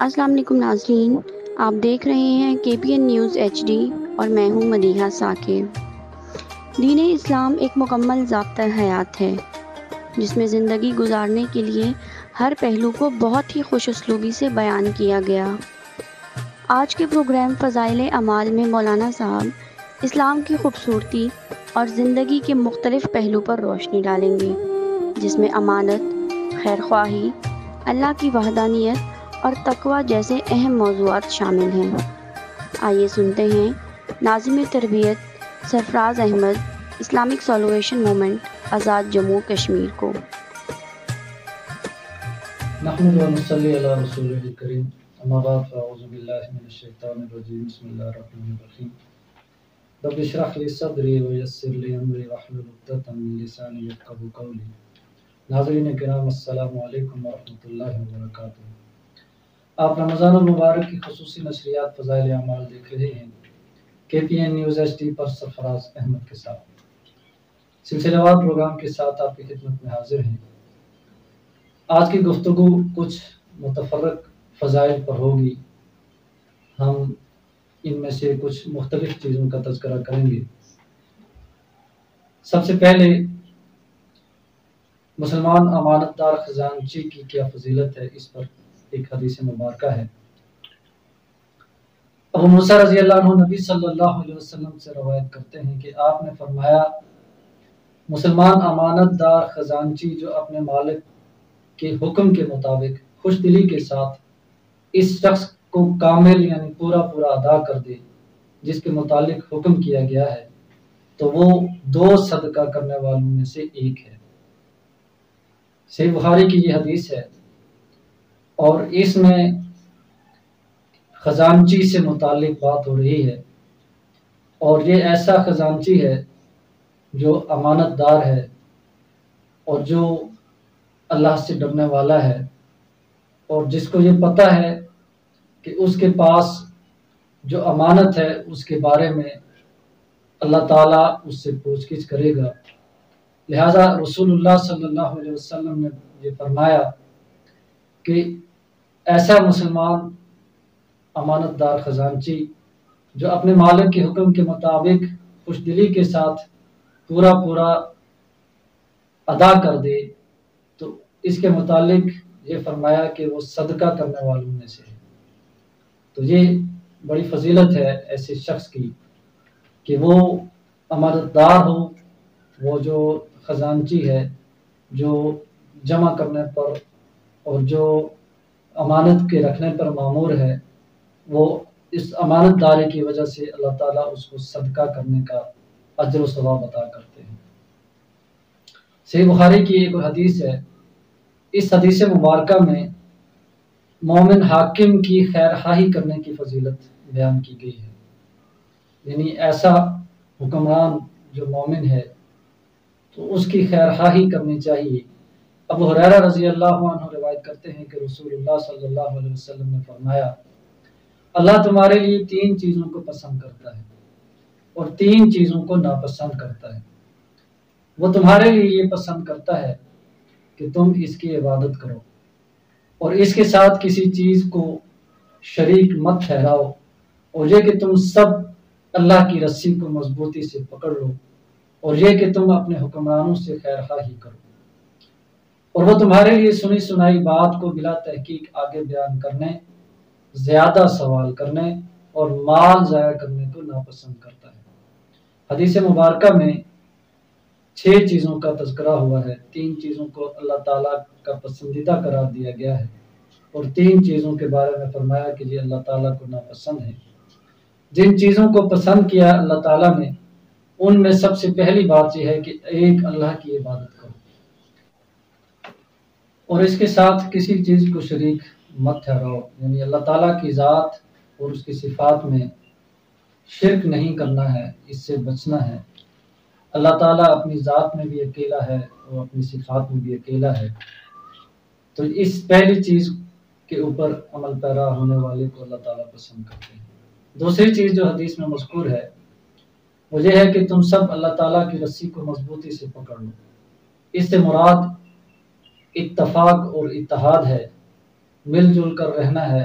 السلام علیکم ناظرین، آپ دیکھ رہے ہیں KPN نیوز HD اور میں ہوں مدیحہ ثاقب۔ دین اسلام ایک مکمل ضابطہ حیات ہے جس میں زندگی گزارنے کے لیے ہر پہلو کو بہت ہی خوش اسلوبی سے بیان کیا گیا۔ آج کے پروگرام فضائل اعمال میں مولانا صاحب اسلام کی خوبصورتی اور زندگی کے مختلف پہلو پر روشنی ڈالیں گے، جس میں امانت، خیر خواہی، اللہ کی وحدانیت اور تقوی جیسے اہم موضوعات شامل ہیں۔ آئیے سنتے ہیں ناظم تربیت سرفراز احمد، اسلامک سالویشن موومنٹ، آزاد جموں کشمیر کو۔ نحمد و نصلی علی رسول الکریم، اما بعد فاعوذ باللہ من الشیطان الرجیم، بسم اللہ الرحمن الرحیم۔ رب اشرح لی صدری ویسر لی امری واحلل عقدۃ من لسانی یفقہوا قولی۔ ناظرین کرام، السلام علیکم ورحمۃ اللہ وبرکاتہ۔ آپ رمضان المبارک کی خصوصی نشریات فضائل اعمال دیکھ رہے ہیں KPN نیوز HD پر سرفراز احمد کے ساتھ۔ سلسلہ وار پروگرام کے ساتھ آپ کی خدمت میں حاضر ہیں۔ آج کی گفتگو کچھ متفرق فضائل پر ہوگی۔ ہم ان میں سے کچھ مختلف چیزوں کا تذکرہ کریں گے۔ سب سے پہلے مسلمان امانت دار خزانچی کی کیا فضیلت ہے، اس پر ایک حدیث مبارکہ ہے۔ ابو موسیٰ رضی اللہ عنہ نبی صلی اللہ علیہ وسلم سے روایت کرتے ہیں کہ آپ نے فرمایا، مسلمان امانت دار خزانچی جو اپنے مالک کے حکم کے مطابق خوش دلی کے ساتھ اس شخص کو کامل یعنی پورا ادا کر دے جس کے متعلق حکم کیا گیا ہے، تو وہ 2 صدقہ کرنے والوں میں سے ایک ہے۔ صحیح بخاری کی یہ حدیث ہے، اور اس میں خزانچی سے متعلق بات ہو رہی ہے، اور یہ ایسا خزانچی ہے جو امانت دار ہے اور جو اللہ سے ڈرنے والا ہے، اور جس کو یہ پتہ ہے کہ اس کے پاس جو امانت ہے اس کے بارے میں اللہ تعالیٰ اس سے پوچھ گچھ کرے گا۔ لہٰذا رسول اللہ صلی اللہ علیہ وسلم نے یہ فرمایا کہ ایسا مسلمان امانت دار خزانچی جو اپنے مالک کے حکم کے مطابق خوش دلی کے ساتھ پورا ادا کر دے، تو اس کے متعلق یہ فرمایا کہ وہ صدقہ کرنے والوں میں سے ہے۔ تو یہ بڑی فضیلت ہے ایسے شخص کی کہ وہ امانت دار ہو، وہ جو خزانچی ہے، جو جمع کرنے پر اور جو امانت کے رکھنے پر مامور ہے، وہ اس امانت داری کی وجہ سے اللہ تعالیٰ اس کو صدقہ کرنے کا اجر و ثواب عطا کرتے ہیں۔ صحیح بخاری کی ایک حدیث ہے، اس حدیث مبارکہ میں مومن حاکم کی خیر خواہی کرنے کی فضیلت بیان کی گئی ہے۔ یعنی ایسا حکمران جو مومن ہے تو اس کی خیر خواہی کرنی چاہیے۔ ابو ہریرہ رضی اللہ عنہ روایت کرتے ہیں کہ رسول اللہ صلی اللہ علیہ وسلم نے فرمایا، اللہ تمہارے لیے 3 چیزوں کو پسند کرتا ہے اور 3 چیزوں کو ناپسند کرتا ہے۔ وہ تمہارے لیے یہ پسند کرتا ہے کہ تم اس کی عبادت کرو اور اس کے ساتھ کسی چیز کو شریک مت ٹھہراؤ، اور یہ کہ تم سب اللہ کی رسی کو مضبوطی سے پکڑ لو، اور یہ کہ تم اپنے حکمرانوں سے خیر خواہی کرو، اور وہ تمہارے لیے سنی سنائی بات کو بلا تحقیق آگے بیان کرنے، زیادہ سوال کرنے اور مال ضائع کرنے کو ناپسند کرتا ہے۔ حدیث مبارکہ میں 6 چیزوں کا تذکرہ ہوا ہے۔ 3 چیزوں کو اللہ تعالیٰ کا پسندیدہ قرار دیا گیا ہے، اور 3 چیزوں کے بارے میں فرمایا کہ یہ اللہ تعالیٰ کو ناپسند ہے۔ جن چیزوں کو پسند کیا اللہ تعالیٰ نے، ان میں سب سے پہلی بات یہ ہے کہ ایک اللہ کی عبادت کرو اور اس کے ساتھ کسی چیز کو شریک مت ٹھہراؤ، یعنی اللہ تعالیٰ کی ذات اور اس کی صفات میں شرک نہیں کرنا ہے، اس سے بچنا ہے۔ اللہ تعالیٰ اپنی ذات میں بھی اکیلا ہے اور اپنی صفات میں بھی اکیلا ہے، تو اس پہلی چیز کے اوپر عمل پیرا ہونے والے کو اللہ تعالیٰ پسند کرتے ہیں۔ دوسری چیز جو حدیث میں مذکور ہے وہ یہ ہے کہ تم سب اللہ تعالیٰ کی رسی کو مضبوطی سے پکڑ لو۔ اس سے مراد اتفاق اور اتحاد ہے، مل جل کر رہنا ہے،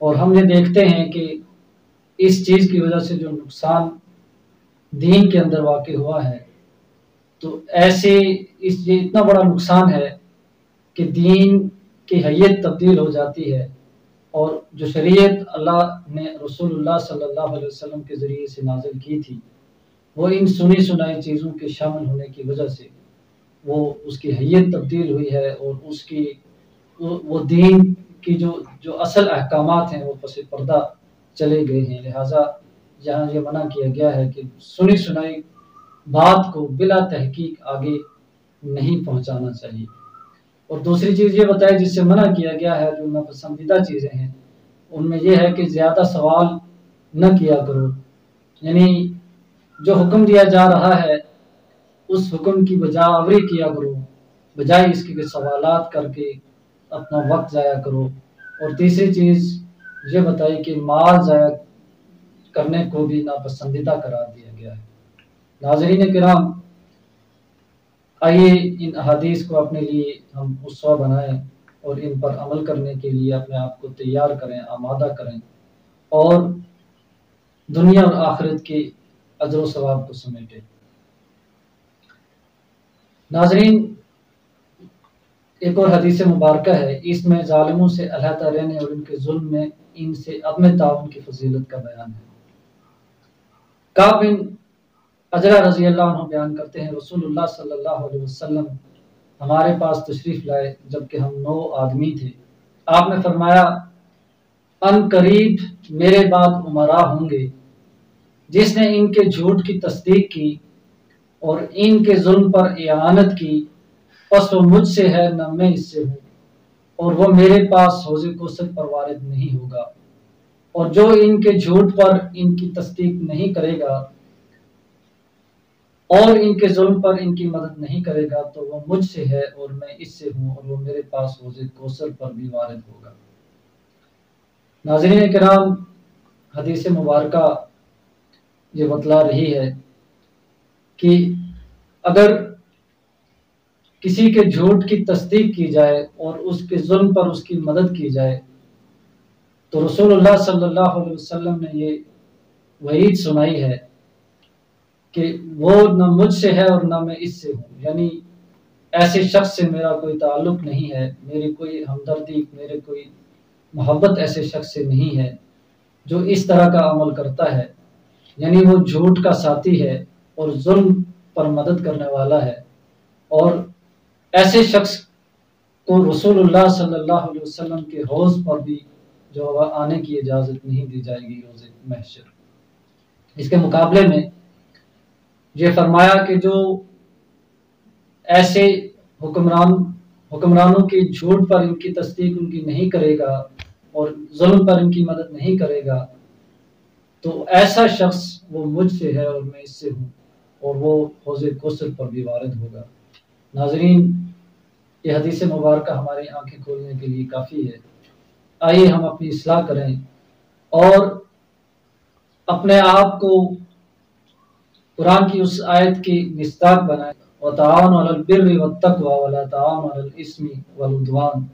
اور ہم یہ دیکھتے ہیں کہ اس چیز کی وجہ سے جو نقصان دین کے اندر واقع ہوا ہے، تو ایسے یہ اتنا بڑا نقصان ہے کہ دین کی حیت تبدیل ہو جاتی ہے، اور جو شریعت اللہ نے رسول اللہ صلی اللہ علیہ وسلم کے ذریعے سے نازل کی تھی، وہ ان سنی سنائی چیزوں کے شامل ہونے کی وجہ سے وہ اس کی حیت تبدیل ہوئی ہے، اور اس کی وہ دین کی جو اصل احکامات ہیں وہ پس پردہ چلے گئے ہیں۔ لہٰذا یہاں یہ منع کیا گیا ہے کہ سنی سنائی بات کو بلا تحقیق آگے نہیں پہنچانا چاہیے۔ اور دوسری چیز یہ بتائی جس سے منع کیا گیا ہے، جو ناپسندیدہ چیزیں ہیں، ان میں یہ ہے کہ زیادہ سوال نہ کیا کرو، یعنی جو حکم دیا جا رہا ہے اس حکم کی بجا آوری کیا کرو، بجائے اس کے کہ سوالات کر کے اپنا وقت ضائع کرو۔ اور تیسری چیز یہ بتائی کہ مال ضائع کرنے کو بھی ناپسندیدہ قرار دیا گیا ہے۔ ناظرین کرام، آئیے ان احادیث کو اپنے لیے ہم اسوہ بنائیں اور ان پر عمل کرنے کے لیے اپنے آپ کو تیار کریں، آمادہ کریں، اور دنیا اور آخرت کے اجر و ثواب کو سمیٹیں۔ ناظرین، ایک اور حدیث مبارکہ ہے، اس میں ظالموں سے علیحدہ رہنے اور ان کے ظلم میں ان سے عدم تعاون کی فضیلت کا بیان ہے۔ کعب بن عجلہ رضی اللہ عنہ بیان کرتے ہیں، رسول اللہ صلی اللہ علیہ وسلم ہمارے پاس تشریف لائے جبکہ ہم 9 آدمی تھے۔ آپ نے فرمایا، ان قریب میرے بعد امراء ہوں گے، جس نے ان کے جھوٹ کی تصدیق کی اور ان کے ظلم پر اعانت کی، پس وہ مجھ سے ہے نہ میں اس سے ہوں، اور وہ میرے پاس حوض کوثر پر وارد نہیں ہوگا، اور جو ان کے جھوٹ پر ان کی تصدیق نہیں کرے گا اور ان کے ظلم پر ان کی مدد نہیں کرے گا تو وہ مجھ سے ہے اور میں اس سے ہوں، اور وہ میرے پاس حوض کوثر پر بھی وارد ہوگا۔ ناظرین کرام، حدیث مبارکہ یہ بتلا رہی ہے کہ اگر کسی کے جھوٹ کی تصدیق کی جائے اور اس کے ظلم پر اس کی مدد کی جائے تو رسول اللہ صلی اللہ علیہ وسلم نے یہ وعید سنائی ہے کہ وہ نہ مجھ سے ہے اور نہ میں اس سے ہوں، یعنی ایسے شخص سے میرا کوئی تعلق نہیں ہے، میری کوئی ہمدردی، میرے کوئی محبت ایسے شخص سے نہیں ہے جو اس طرح کا عمل کرتا ہے، یعنی وہ جھوٹ کا ساتھی ہے اور ظلم پر مدد کرنے والا ہے، اور ایسے شخص کو رسول اللہ صلی اللہ علیہ وسلم کے حوض پر بھی جو آنے کی اجازت نہیں دی جائے گی روز محشر۔ اس کے مقابلے میں یہ فرمایا کہ جو ایسے حکمرانوں کے جھوٹ پر ان کی تصدیق ان کی نہیں کرے گا اور ظلم پر ان کی مدد نہیں کرے گا تو ایسا شخص وہ مجھ سے ہے اور میں اس سے ہوں، اور وہ حوض کوثر پر بھی وارد ہوگا۔ ناظرین، یہ حدیث مبارکہ ہماری آنکھیں کھولنے کے لیے کافی ہے۔ آئیے ہم اپنی اصلاح کریں اور اپنے آپ کو قرآن کی اس آیت کی مصداق بنائیں، وَتَعَاوَنُوا عَلَى الْبِرِّ وَالتَّقْوَىٰ وَلَا تَعَاوَنُوا عَلَى الْإِثْمِ وَالْعُدْوَانِ،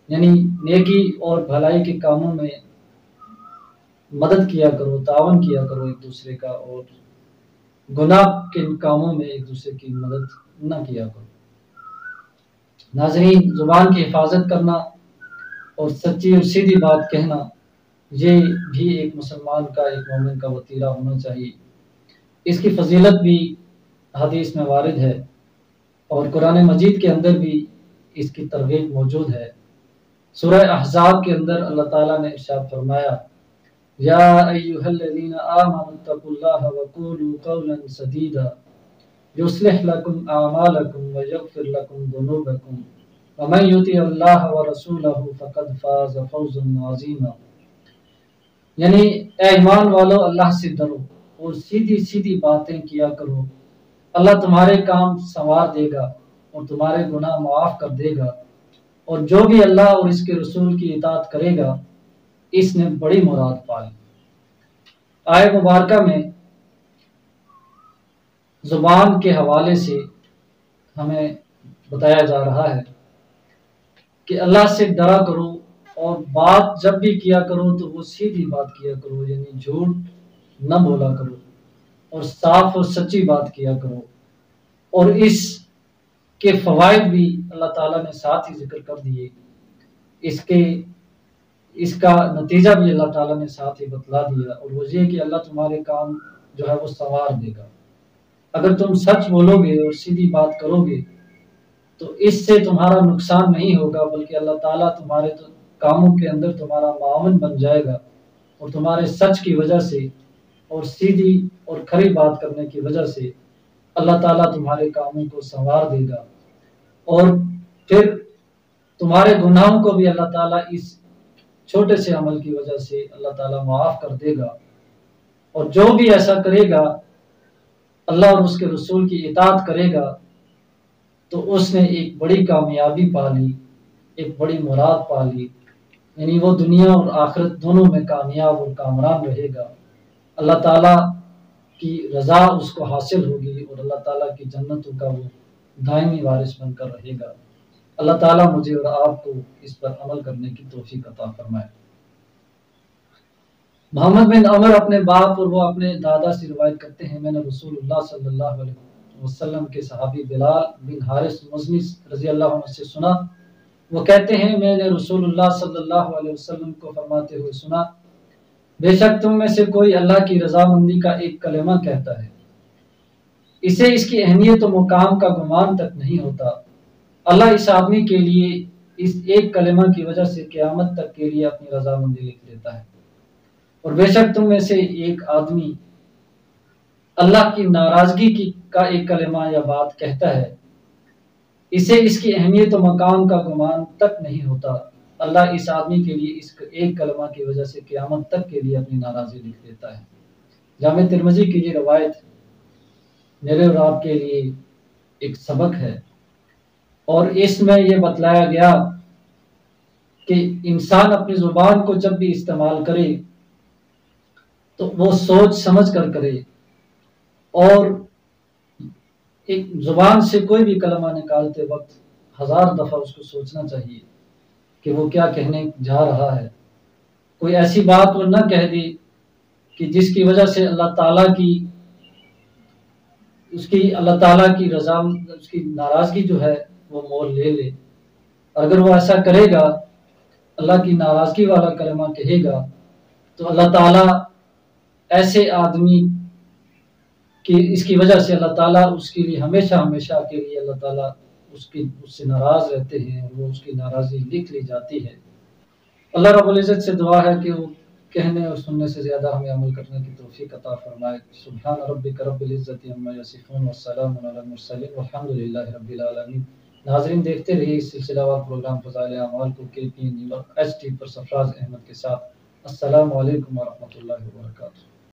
یعنی نیکی اور بھلائی کے کاموں میں مدد کیا کرو، تعاون کیا کرو ایک دوسرے کا، اور گناہ کے کاموں میں ایک دوسرے کی مدد نہ کیا کرو۔ ناظرین، زبان کی حفاظت کرنا اور سچی اور سیدھی بات کہنا یہ بھی ایک مسلمان کا، ایک مومن کا وتیرہ ہونا چاہیے۔ اس کی فضیلت بھی حدیث میں وارد ہے اور قرآن مجید کے اندر بھی اس کی ترغیب موجود ہے۔ سورہ احزاب کے اندر اللہ تعالیٰ نے ارشاد فرمایا، یا ایھا الذین آمنوا اتقوا اللہ وقولوا قولا سدیدا یصلح لکم اعمالکم ویغفر لکم ذنوبکم ومن یطع اللہ ورسولہ فقد فاز فوزا عظیما، یعنی اے ایمان والو، اللہ سے ڈرو اور سیدھی سیدھی باتیں کیا کرو، اللہ تمہارے کام سنوار دے گا اور تمہارے گناہ معاف کر دے گا، اور جو بھی اللہ اور اس کے رسول کی اطاعت کرے گا اس نے بڑی مراد پائی۔ آیت مبارکہ میں زبان کے حوالے سے ہمیں بتایا جا رہا ہے کہ اللہ سے ڈرا کرو اور بات جب بھی کیا کرو تو وہ سیدھی بات کیا کرو، یعنی جھوٹ نہ بولا کرو اور صاف اور سچی بات کیا کرو۔ اور اس کے فوائد بھی اللہ تعالیٰ نے ساتھ ہی ذکر کر دیے، اس کا نتیجہ بھی اللہ تعالیٰ نے ساتھ ہی بتلا دیا، اور وہ یہ کہ اللہ تمہارے کام جو ہے وہ سنوار دے گا۔ اگر تم سچ بولو گے اور سیدھی بات کرو گے تو اس سے تمہارا نقصان نہیں ہوگا، بلکہ اللہ تعالیٰ تمہارے کاموں کے اندر تمہارا معاون بن جائے گا، اور تمہارے سچ کی وجہ سے اور سیدھی اور کھری بات کرنے کی وجہ سے اللہ تعالیٰ تمہارے کاموں کو سنوار دے گا، اور پھر تمہارے گناہوں کو بھی اللہ تعالیٰ اس چھوٹے سے عمل کی وجہ سے اللہ تعالیٰ معاف کر دے گا۔ اور جو بھی ایسا کرے گا، اللہ اور اس کے رسول کی اطاعت کرے گا، تو اس نے ایک بڑی کامیابی پا لی، ایک بڑی مراد پا لی، یعنی وہ دنیا اور آخرت دونوں میں کامیاب اور کامران رہے گا۔ اللہ تعالیٰ کی رضا اس کو حاصل ہوگی، اور اللہ تعالیٰ کی جنتوں کا وہ دائمی وارث بن کر رہے گا۔ اللہ تعالیٰ مجھے اور آپ کو اس پر عمل کرنے کی توفیق عطا فرمائے۔ محمد بن عمر اپنے باپ اور وہ اپنے دادا سے روایت کرتے ہیں، میں نے رسول اللہ صلی اللہ علیہ وسلم کے صحابی بلال بن حارث مزنی رضی اللہ عنہ سے سنا، وہ کہتے ہیں میں نے رسول اللہ صلی اللہ علیہ وسلم کو فرماتے ہوئے سنا، بے شک تم میں سے کوئی اللہ کی رضامندی کا ایک کلمہ کہتا ہے، اسے اس کی اہمیت و مقام کا گمان تک نہیں ہوتا، اللہ اس آدمی کے لیے اس ایک کلمہ کی وجہ سے قیامت تک کے لیے اپنی رضامندی لکھ دیتا ہے۔ اور بے شک تم میں سے ایک آدمی اللہ کی ناراضگی کا ایک کلمہ یا بات کہتا ہے، اسے اس کی اہمیت و مقام کا گمان تک نہیں ہوتا، اللہ اس آدمی کے لیے اس ایک کلمہ کی وجہ سے قیامت تک کے لیے اپنی ناراضی لکھ دیتا ہے۔ جامع ترمذی کی یہ روایت میرے اور آپ کے لیے ایک سبق ہے، اور اس میں یہ بتلایا گیا کہ انسان اپنی زبان کو جب بھی استعمال کرے تو وہ سوچ سمجھ کر کرے، اور ایک زبان سے کوئی بھی کلمہ نکالتے وقت 1000 دفعہ اس کو سوچنا چاہیے کہ وہ کیا کہنے جا رہا ہے، کوئی ایسی بات وہ نہ کہہ دے کہ جس کی وجہ سے اللہ تعالیٰ کی رضا، اس کی ناراضگی جو ہے وہ مول لے لے۔ اگر وہ ایسا کرے گا، اللہ کی ناراضگی والا کلمہ کہے گا، تو اللہ تعالیٰ ایسے آدمی کی اس کی وجہ سے اللہ تعالیٰ اس کے لیے ہمیشہ ہمیشہ کے لیے اللہ تعالیٰ اس سے ناراض رہتے ہیں، اور وہ اس کی ناراضی لکھ لی جاتی ہے۔ اللہ رب العزت سے دعا ہے کہ وہ کہنے اور سننے سے زیادہ ہمیں عمل کرنے کی توفیق عطا فرمائے۔ سبحان ربک رب العزت عما یصفون والسلام علی المرسلین والحمد للہ رب العالمین۔ ناظرین دیکھتے رہیے اس سلسلہ وار پروگرام فضائل اعمال کو KPN نیوز HD پر سرفراز احمد کے ساتھ۔ السلام علیکم ورحمۃ اللہ وبرکاتہ۔